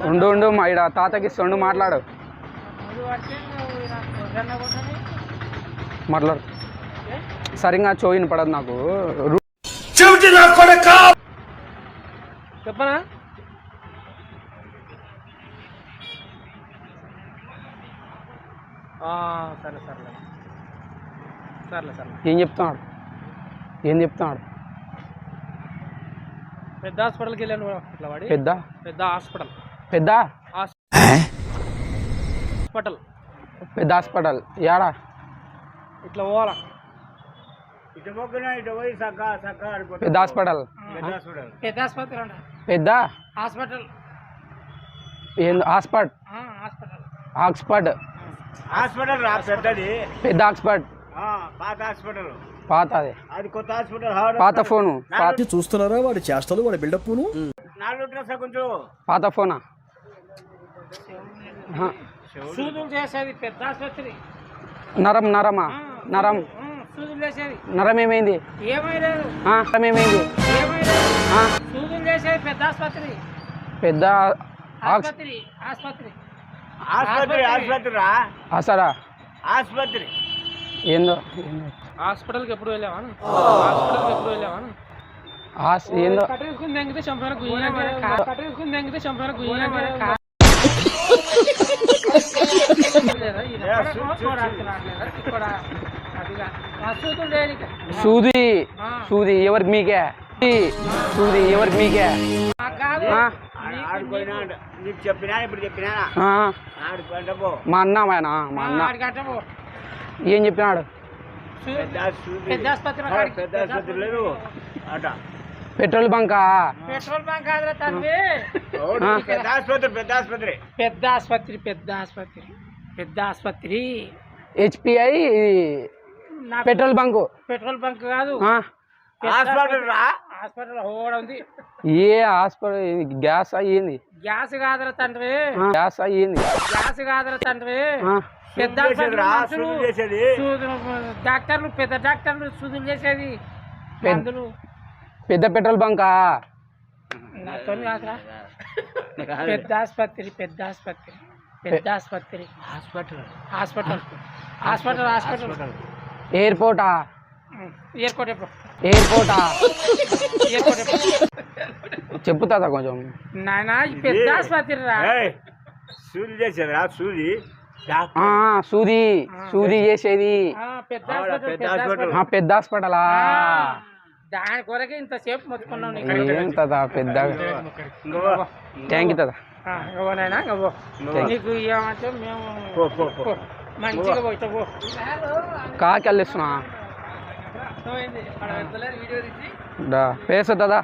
ఉండు ఉండు మా ఇడ తాతకి ఇస్తుండు మాట్లాడు మాట్లాడు సరిగా చోయిన పడదు నాకు చెప్పనా సరే సర్లే సర్లే సర్లే ఏం చెప్తున్నాడు పెద్ద హాస్పిటల్కి వెళ్ళాను ఇట్లా వాడి పెద్ద హాస్పిటల్ పెద్ద హాస్పిటల్ యాడా ఇట్లా పోవాలా పెద్ద హాస్పిటల్ పెద్ద ఆసుపత్రి అంట పెద్ద హాస్పిటల్ ఏంది హాస్పిటల్ పెద్దది పెద్ద హాస్పిటల్ పాత హాస్పిటల్ పాతది అది కొత్త హాస్పిటల్ పాత ఫోను చూస్తున్నారా వాడి చేష్టలు వాడి బిల్డప్ కొంచెం పాత ఫోనా సూదులు చేసేది పెద్ద ఆసుపత్రి నరమా సూదులు చేసేది నరం ఏమైంది ఏమైలేదు నరం ఏమైంది సూదులు చేసేది పెద్ద ఆసుపత్రి పెద్ద ఆసుపత్రి అసరా ఆసుపత్రి ఏందో హాస్పిటల్కి ఎప్పుడు వెళ్ళావా ఏందో కట్టేసుకుని తెంగితే చంపాను సూది ఎవరికి మీకే నీకు చెప్పినా ఇప్పుడు చెప్పినా మా అన్న ఏం చెప్పినాడు పెద్ద ఆసుపత్రి లేదు అట పెట్రోల్ బంకా కాదురా తండ్రి పెద్ద ఆసుపత్రి హెచ్పిఐ పెట్రోల్ బంక్ కాదు హాస్పిటల్ ఉంది ఏ హాస్పిటల్ గ్యాస్ అయ్యింది గ్యాస్ కాదురా తండ్రి పెద్ద డాక్టర్లు సూదులు చేసేది పెద్ద పెట్రోల్ బంకా నాతో కాదురా పెద్ద ఆసుపత్రి హాస్పిటల్ ఎయిర్పోర్టా చెప్పుతా కొంచెం నాయనా పెద్ద ఆసుపత్రి రా సూది చేసేది సూది చేసేది పెద్ద హాస్పిటలా దాని కొరకే ఇంతసేపు మొత్తుకున్నావు పెద్ద థ్యాంక్ యూ తాత నీకు ఏమంటే మేము మంచిగా పోయితే కాకి వెళ్ళిస్తున్నా పేసా దాదా